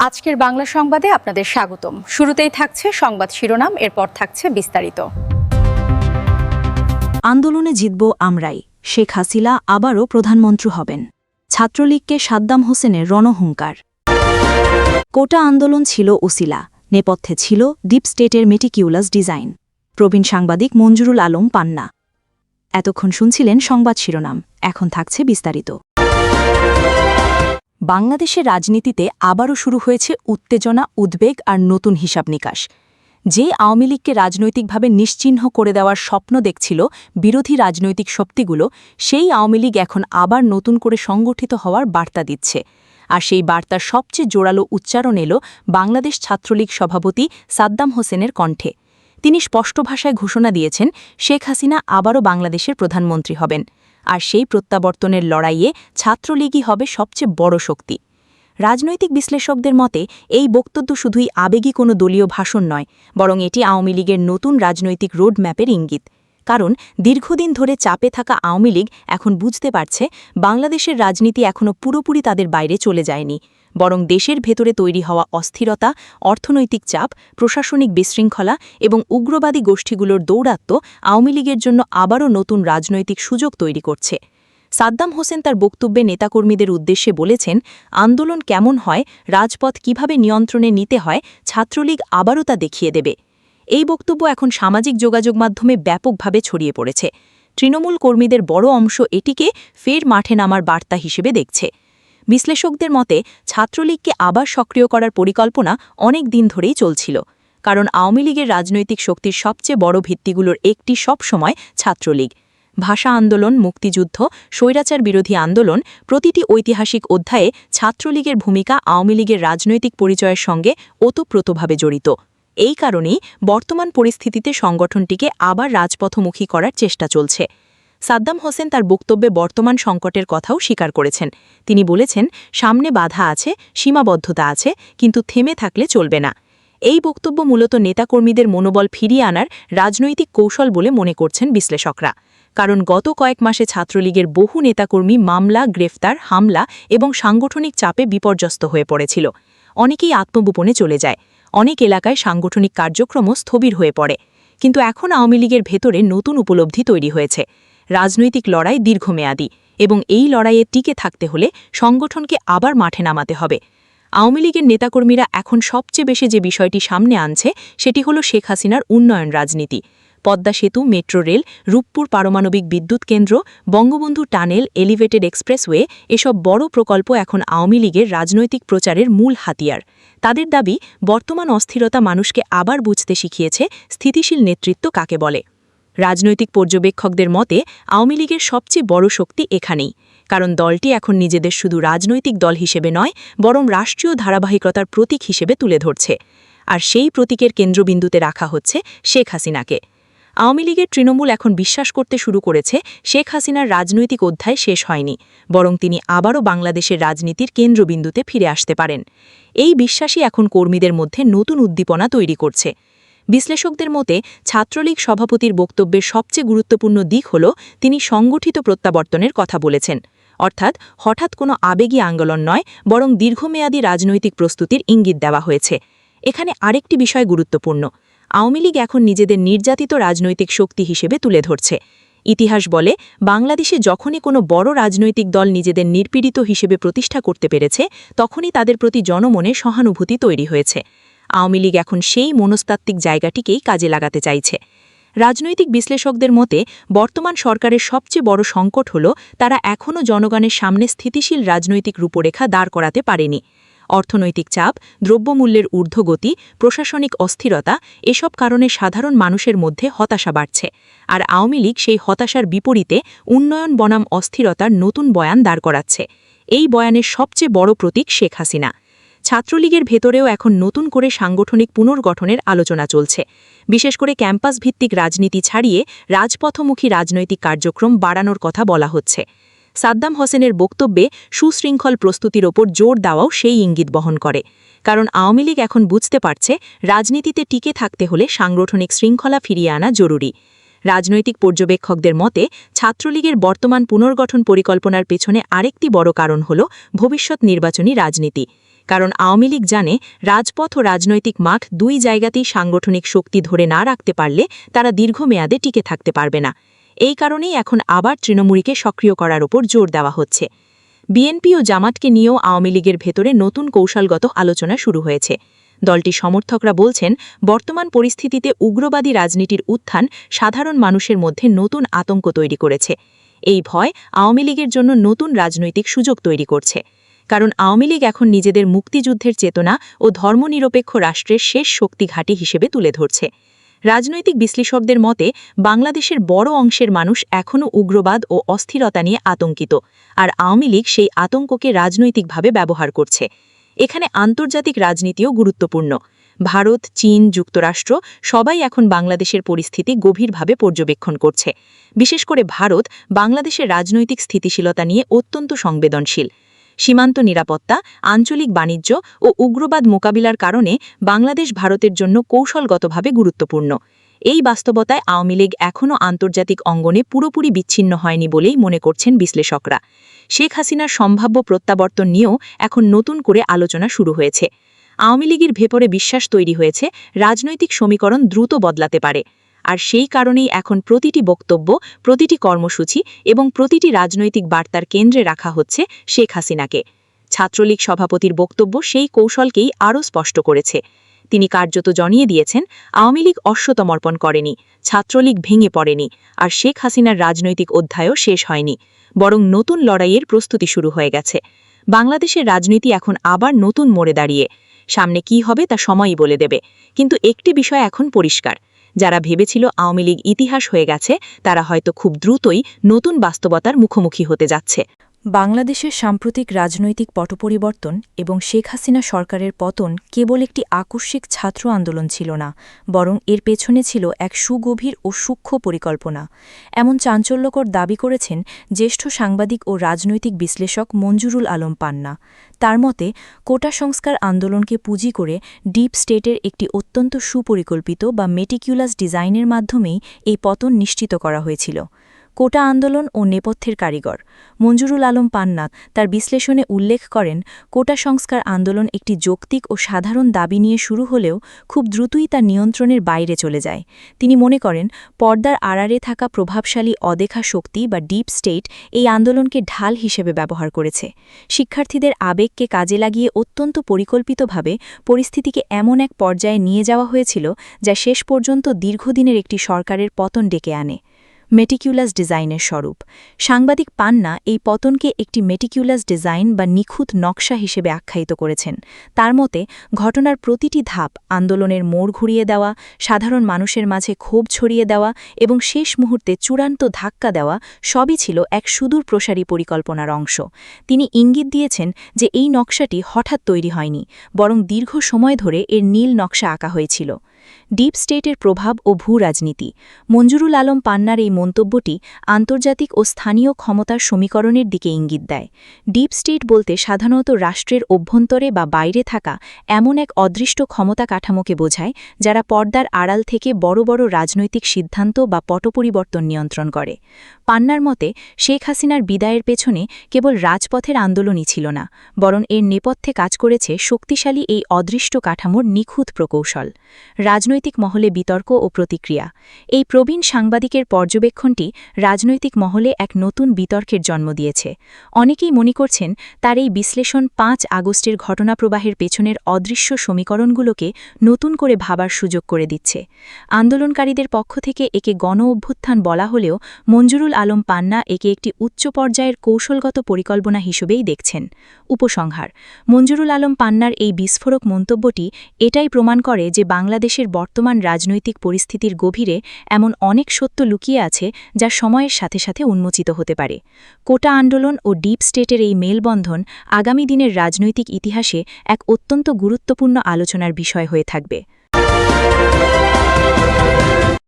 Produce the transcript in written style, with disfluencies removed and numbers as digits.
আজকের বাংলা সংবাদে আপনাদের স্বাগতম। শুরুতেই থাকছে সংবাদ শিরোনাম, এরপর থাকছে বিস্তারিত। আন্দোলনে জিতব আমরাই, শেখ হাসিনা আবারও প্রধানমন্ত্রী হবেন। ছাত্রলীগকে সাদ্দাম হোসেনের রণহুঙ্কার। কোটা আন্দোলন ছিল ওসিলা, নেপথ্যে ছিল ডিপ স্টেটের মেটিকিউলাস ডিজাইন। প্রবীণ সাংবাদিক মঞ্জুরুল আলম পান্না। এতক্ষণ শুনছিলেন সংবাদ শিরোনাম, এখন থাকছে বিস্তারিত। বাংলাদেশের রাজনীতিতে আবারও শুরু হয়েছে উত্তেজনা, উদ্বেগ আর নতুন হিসাব নিকাশ। যে আওয়ামী লীগকে রাজনৈতিকভাবে নিশ্চিহ্ন করে দেওয়ার স্বপ্ন দেখছিল বিরোধী রাজনৈতিক শক্তিগুলো, সেই আওয়ামী লীগ এখন আবার নতুন করে সংগঠিত হওয়ার বার্তা দিচ্ছে। আর সেই বার্তার সবচেয়ে জোরালো উচ্চারণ এলো বাংলাদেশ ছাত্রলীগ সভাপতি সাদ্দাম হোসেনের কণ্ঠে। তিনি স্পষ্ট ভাষায় ঘোষণা দিয়েছেন শেখ হাসিনা আবারও বাংলাদেশের প্রধানমন্ত্রী হবেন, আর সেই প্রত্যাবর্তনের লড়াইয়ে ছাত্রলীগই হবে সবচেয়ে বড় শক্তি। রাজনৈতিক বিশ্লেষকদের মতে এই বক্তব্য শুধুই আবেগী কোনো দলীয় ভাষণ নয়, বরং এটি আওয়ামী লীগের নতুন রাজনৈতিক রোডম্যাপের ইঙ্গিত। কারণ দীর্ঘদিন ধরে চাপে থাকা আওয়ামী লীগ এখন বুঝতে পারছে বাংলাদেশের রাজনীতি এখনও পুরোপুরি তাদের বাইরে চলে যায়নি, বরং দেশের ভেতরে তৈরি হওয়া অস্থিরতা, অর্থনৈতিক চাপ, প্রশাসনিক বিশৃঙ্খলা এবং উগ্রবাদী গোষ্ঠীগুলোর দৌরাত্ম্য আওয়ামী লীগের জন্য আবারও নতুন রাজনৈতিক সুযোগ তৈরি করছে। সাদ্দাম হোসেন তার বক্তব্যে নেতাকর্মীদের উদ্দেশ্যে বলেছেন, আন্দোলন কেমন হয়, রাজপথ কিভাবে নিয়ন্ত্রণে নিতে হয়, ছাত্রলীগ আবারও তা দেখিয়ে দেবে। এই বক্তব্য এখন সামাজিক যোগাযোগ মাধ্যমে ব্যাপকভাবে ছড়িয়ে পড়েছে। তৃণমূল কর্মীদের বড় অংশ এটিকে ফের মাঠে নামার বার্তা হিসেবে দেখছে। বিশ্লেষকদের মতে ছাত্রলীগকে আবার সক্রিয় করার পরিকল্পনা অনেক দিন ধরেই চলছিল, কারণ আওয়ামী লীগের রাজনৈতিক শক্তির সবচেয়ে বড় ভিত্তিগুলোর একটি সবসময় ছাত্রলীগ। ভাষা আন্দোলন, মুক্তিযুদ্ধ, স্বৈরাচার বিরোধী আন্দোলন, প্রতিটি ঐতিহাসিক অধ্যায়ে ছাত্রলীগের ভূমিকা আওয়ামী লীগের রাজনৈতিক পরিচয়ের সঙ্গে ওতপ্রোতভাবে জড়িত। এই কারণেই বর্তমান পরিস্থিতিতে সংগঠনটিকে আবার রাজপথমুখী করার চেষ্টা চলছে। সাদ্দাম হোসেন তার বক্তব্যে বর্তমান সংকটের কথাও স্বীকার করেছেন। তিনি বলেছেন, সামনে বাধা আছে, সীমাবদ্ধতা আছে, কিন্তু থেমে থাকলে চলবে না। এই বক্তব্য মূলত নেতাকর্মীদের মনোবল ফিরিয়ে আনার রাজনৈতিক কৌশল বলে মনে করছেন বিশ্লেষকরা। কারণ গত কয়েক মাসে ছাত্রলীগের বহু নেতাকর্মী মামলা, গ্রেফতার, হামলা এবং সাংগঠনিক চাপে বিপর্যস্ত হয়ে পড়েছিল। অনেকেই আত্মগোপনে চলে যায়, অনেক এলাকায় সাংগঠনিক কার্যক্রমও স্থবির হয়ে পড়ে। কিন্তু এখন আওয়ামী লীগের ভেতরে নতুন উপলব্ধি তৈরি হয়েছে। রাজনৈতিক লড়াই দীর্ঘমেয়াদী, এবং এই লড়াইয়ে টিকে থাকতে হলে সংগঠনকে আবার মাঠে নামাতে হবে। আওয়ামী লীগের নেতাকর্মীরা এখন সবচেয়ে বেশি যে বিষয়টি সামনে আনছে সেটি হল শেখ হাসিনার উন্নয়ন রাজনীতি। পদ্মা সেতু, মেট্রো রেল, রূপপুর পারমাণবিক বিদ্যুৎ কেন্দ্র, বঙ্গবন্ধু টানেল, এলিভেটেড এক্সপ্রেসওয়ে, এসব বড় প্রকল্প এখন আওয়ামী লীগের রাজনৈতিক প্রচারের মূল হাতিয়ার। তাদের দাবি, বর্তমান অস্থিরতা মানুষকে আবার বুঝতে শিখিয়েছে স্থিতিশীল নেতৃত্ব কাকে বলে। রাজনৈতিক পর্যবেক্ষকদের মতে আওয়ামী লীগের সবচেয়ে বড় শক্তি এখানেই, কারণ দলটি এখন নিজেদের শুধু রাজনৈতিক দল হিসেবে নয়, বরং রাষ্ট্রীয় ধারাবাহিকতার প্রতীক হিসেবে তুলে ধরছে। আর সেই প্রতীকের কেন্দ্রবিন্দুতে রাখা হচ্ছে শেখ হাসিনাকে। আওয়ামী লীগের তৃণমূল এখন বিশ্বাস করতে শুরু করেছে শেখ হাসিনার রাজনৈতিক অধ্যায় শেষ হয়নি, বরং তিনি আবারও বাংলাদেশের রাজনীতির কেন্দ্রবিন্দুতে ফিরে আসতে পারেন। এই বিশ্বাসই এখন কর্মীদের মধ্যে নতুন উদ্দীপনা তৈরি করছে। বিশ্লেষকদের মতে ছাত্রলীগ সভাপতির বক্তব্যের সবচেয়ে গুরুত্বপূর্ণ দিক হল তিনি সংগঠিত প্রত্যাবর্তনের কথা বলেছেন, অর্থাৎ হঠাৎ কোনো আবেগী আন্দোলন নয়, বরং দীর্ঘমেয়াদী রাজনৈতিক প্রস্তুতির ইঙ্গিত দেওয়া হয়েছে। এখানে আরেকটি বিষয় গুরুত্বপূর্ণ, আওয়ামী লীগ এখন নিজেদের নির্যাতিত রাজনৈতিক শক্তি হিসেবে তুলে ধরছে। ইতিহাস বলে, বাংলাদেশে যখনই কোনো বড় রাজনৈতিক দল নিজেদের নির্পীড়িত হিসেবে প্রতিষ্ঠা করতে পেরেছে, তখনই তাদের প্রতি জনমনে সহানুভূতি তৈরি হয়েছে। আওয়ামী লীগ এখন সেই মনস্তাত্ত্বিক জায়গাটিকেই কাজে লাগাতে চাইছে। রাজনৈতিক বিশ্লেষকদের মতে বর্তমান সরকারের সবচেয়ে বড় সংকট হল তারা এখনও জনগণের সামনে স্থিতিশীল রাজনৈতিক রূপরেখা দাঁড় করাতে পারেনি। অর্থনৈতিক চাপ, দ্রব্যমূল্যের ঊর্ধ্বগতি, প্রশাসনিক অস্থিরতা, এসব কারণে সাধারণ মানুষের মধ্যে হতাশা বাড়ছে। আর আওয়ামী লীগ সেই হতাশার বিপরীতে উন্নয়ন বনাম অস্থিরতার নতুন বয়ান দাঁড় করাচ্ছে। এই বয়ানের সবচেয়ে বড় প্রতীক শেখ হাসিনা। ছাত্রলীগের ভেতরেও এখন নতুন করে সাংগঠনিক পুনর্গঠনের আলোচনা চলছে। বিশেষ করে ক্যাম্পাস ভিত্তিক রাজনীতি ছাড়িয়ে রাজপথমুখী রাজনৈতিক কার্যক্রম বাড়ানোর কথা বলা হচ্ছে। সাদ্দাম হোসেনের বক্তব্যে সুশৃঙ্খল প্রস্তুতির ওপর জোর দেওয়াও সেই ইঙ্গিত বহন করে, কারণ আওয়ামী লীগ এখন বুঝতে পারছে রাজনীতিতে টিকে থাকতে হলে সাংগঠনিক শৃঙ্খলা ফিরিয়ে আনা জরুরি। রাজনৈতিক পর্যবেক্ষকদের মতে ছাত্রলীগের বর্তমান পুনর্গঠন পরিকল্পনার পেছনে আরেকটি বড় কারণ হল ভবিষ্যৎ নির্বাচনী রাজনীতি। কারণ আওয়ামী লীগ জানে রাজপথ ও রাজনৈতিক মাঠ দুই জায়গাতেই সাংগঠনিক শক্তি ধরে না রাখতে পারলে তারা দীর্ঘমেয়াদে টিকে থাকতে পারবে না। এই কারণেই এখন আবার তৃণমূলকে সক্রিয় করার উপর জোর দেওয়া হচ্ছে। বিএনপি ও জামাতকে নিয়েও আওয়ামী লীগের ভেতরে নতুন কৌশলগত আলোচনা শুরু হয়েছে। দলটির সমর্থকরা বলছেন, বর্তমান পরিস্থিতিতে উগ্রবাদী রাজনীতির উত্থান সাধারণ মানুষের মধ্যে নতুন আতঙ্ক তৈরি করেছে। এই ভয় আওয়ামী লীগের জন্য নতুন রাজনৈতিক সুযোগ তৈরি করছে। কারণ আওয়ামী লীগ এখন নিজেদের মুক্তিযুদ্ধের চেতনা ও ধর্মনিরপেক্ষ রাষ্ট্রের শেষ শক্তি ঘাঁটি হিসেবে তুলে ধরছে। রাজনৈতিক বিশ্লেষকদের মতে বাংলাদেশের বড় অংশের মানুষ এখনও উগ্রবাদ ও অস্থিরতা নিয়ে আতঙ্কিত, আর আওয়ামী লীগ সেই আতঙ্ককে রাজনৈতিকভাবে ব্যবহার করছে। এখানে আন্তর্জাতিক রাজনীতিও গুরুত্বপূর্ণ। ভারত, চীন, যুক্তরাষ্ট্র সবাই এখন বাংলাদেশের পরিস্থিতি গভীরভাবে পর্যবেক্ষণ করছে। বিশেষ করে ভারত বাংলাদেশের রাজনৈতিক স্থিতিশীলতা নিয়ে অত্যন্ত সংবেদনশীল। সীমান্ত নিরাপত্তা, আঞ্চলিক বাণিজ্য ও উগ্রবাদ মোকাবিলার কারণে বাংলাদেশ ভারতের জন্য কৌশলগতভাবে গুরুত্বপূর্ণ। এই বাস্তবতায় আওয়ামী লীগ এখনও আন্তর্জাতিক অঙ্গনে পুরোপুরি বিচ্ছিন্ন হয়নি বলেই মনে করছেন বিশ্লেষকরা। শেখ হাসিনার সম্ভাব্য প্রত্যাবর্তন নিয়েও এখন নতুন করে আলোচনা শুরু হয়েছে। আওয়ামী লীগের ভেতরে বিশ্বাস তৈরি হয়েছে রাজনৈতিক সমীকরণ দ্রুত বদলাতে পারে। আর সেই কারণেই এখন প্রতিটি বক্তব্য, প্রতিটি কর্মসূচি এবং প্রতিটি রাজনৈতিক বার্তার কেন্দ্রে রাখা হচ্ছে শেখ হাসিনাকে। ছাত্রলীগ সভাপতির বক্তব্য সেই কৌশলকেই আরও স্পষ্ট করেছে। তিনি কার্যত জানিয়ে দিয়েছেন, আওয়ামী লীগ অশ্বতমর্পণ করেনি, ছাত্রলীগ ভেঙে পড়েনি, আর শেখ হাসিনার রাজনৈতিক অধ্যায়ও শেষ হয়নি, বরং নতুন লড়াইয়ের প্রস্তুতি শুরু হয়ে গেছে। বাংলাদেশের রাজনীতি এখন আবার নতুন মোড়ে দাঁড়িয়ে। সামনে কি হবে তা সময়ই বলে দেবে, কিন্তু একটি বিষয় এখন পরিষ্কার, যারা ভেবেছিল আওয়ামী লীগ ইতিহাস হয়ে গেছে তারা হয়তো খুব দ্রুতই নতুন বাস্তবতার মুখোমুখি হতে যাচ্ছে। বাংলাদেশের সাম্প্রতিক রাজনৈতিক পটপরিবর্তন এবং শেখ হাসিনা সরকারের পতন কেবল একটি আকস্মিক ছাত্র আন্দোলন ছিল না, বরং এর পেছনে ছিল এক সুগভীর ও সূক্ষ্ম পরিকল্পনা। এমন চাঞ্চল্যকর দাবি করেছেন জ্যেষ্ঠ সাংবাদিক ও রাজনৈতিক বিশ্লেষক মঞ্জুরুল আলম পান্না। তার মতে, কোটা সংস্কার আন্দোলনকে পুঁজি করে ডিপ স্টেটের একটি অত্যন্ত সুপরিকল্পিত বা মেটিকিউলাস ডিজাইনের মাধ্যমেই এই পতন নিশ্চিত করা হয়েছিল। কোটা আন্দোলন ও নেপথ্যের কারিগর মঞ্জুরুল আলম পান্না তার বিশ্লেষণে উল্লেখ করেন, কোটা সংস্কার আন্দোলন একটি যৌক্তিক ও সাধারণ দাবি নিয়ে শুরু হলেও খুব দ্রুতই তা নিয়ন্ত্রণের বাইরে চলে যায়। তিনি মনে করেন, পর্দার আড়ালে থাকা প্রভাবশালী অদেখা শক্তি বা ডিপ স্টেট এই আন্দোলনকে ঢাল হিসেবে ব্যবহার করেছে। শিক্ষার্থীদের আবেগকে কাজে লাগিয়ে অত্যন্ত পরিকল্পিতভাবে পরিস্থিতিকে এমন এক পর্যায়ে নিয়ে যাওয়া হয়েছিল যা শেষ পর্যন্ত দীর্ঘদিনের একটি সরকারের পতন ডেকে আনে। মেটিকিউলাস ডিজাইনের স্বরূপ সাংবাদিক পান্না এই পতনকে একটি মেটিকিউলাস ডিজাইন বা নিখুঁত নকশা হিসেবে আখ্যায়িত করেছেন। তার মতে, ঘটনার প্রতিটি ধাপ, আন্দোলনের মোড় ঘুরিয়ে দেওয়া, সাধারণ মানুষের মাঝে ক্ষোভ ছড়িয়ে দেওয়া এবং শেষ মুহূর্তে চূড়ান্ত ধাক্কা দেওয়া সবই ছিল এক সুদূর প্রসারী পরিকল্পনার অংশ। তিনি ইঙ্গিত দিয়েছেন যে এই নকশাটি হঠাৎ তৈরি হয়নি, বরং দীর্ঘ সময় ধরে এর নীল নকশা আঁকা হয়েছিল। ডিপ স্টেটের প্রভাব ও ভূ রাজনীতি মঞ্জুরুল আলম পান্নার এই মন্তব্যটি আন্তর্জাতিক ও স্থানীয় ক্ষমতার সমীকরণের দিকে ইঙ্গিত দেয়। ডিপ স্টেট বলতে সাধারণত রাষ্ট্রের অভ্যন্তরে বা বাইরে থাকা এমন এক অদৃষ্ট ক্ষমতা কাঠামোকে বোঝায় যারা পর্দার আড়াল থেকে বড় বড় রাজনৈতিক সিদ্ধান্ত বা পটপরিবর্তন নিয়ন্ত্রণ করে। পান্নার মতে, শেখ হাসিনার বিদায়ের পেছনে কেবল রাজপথের আন্দোলনই ছিল না, বরং এর নেপথ্যে কাজ করেছে শক্তিশালী এই অদৃষ্ট কাঠামোর নিখুঁত প্রকৌশল। রাজনৈতিক মহলে বিতর্ক ও প্রতিক্রিয়া এই প্রবীণ সাংবাদিকের পর্যবেক্ষণটি রাজনৈতিক মহলে এক নতুন বিতর্কের জন্ম দিয়েছে। অনেকেই মনে করছেন তার এই বিশ্লেষণ ৫ আগস্টের ঘটনাপ্রবাহের পেছনের অদৃশ্য সমীকরণগুলোকে নতুন করে ভাবার সুযোগ করে দিচ্ছে। আন্দোলনকারীদের পক্ষ থেকে একে গণ অভ্যুত্থান বলা হলেও মঞ্জুরুল আলম পান্না একে একটি উচ্চ পর্যায়ের কৌশলগত পরিকল্পনা হিসেবেই দেখছেন। উপসংহার: মঞ্জুরুল আলম পান্নার এই বিস্ফোরক মন্তব্যটি এটাই প্রমাণ করে যে বাংলাদেশের বর্তমান রাজনৈতিক পরিস্থিতির গভীরে এমন অনেক সত্য লুকিয়ে আছে যা সময়ের সাথে সাথে উন্মোচিত হতে পারে। কোটা আন্দোলন ও ডিপ স্টেটের এই মেলবন্ধন আগামী দিনের রাজনৈতিক ইতিহাসে এক অত্যন্ত গুরুত্বপূর্ণ আলোচনার বিষয় হয়ে থাকবে।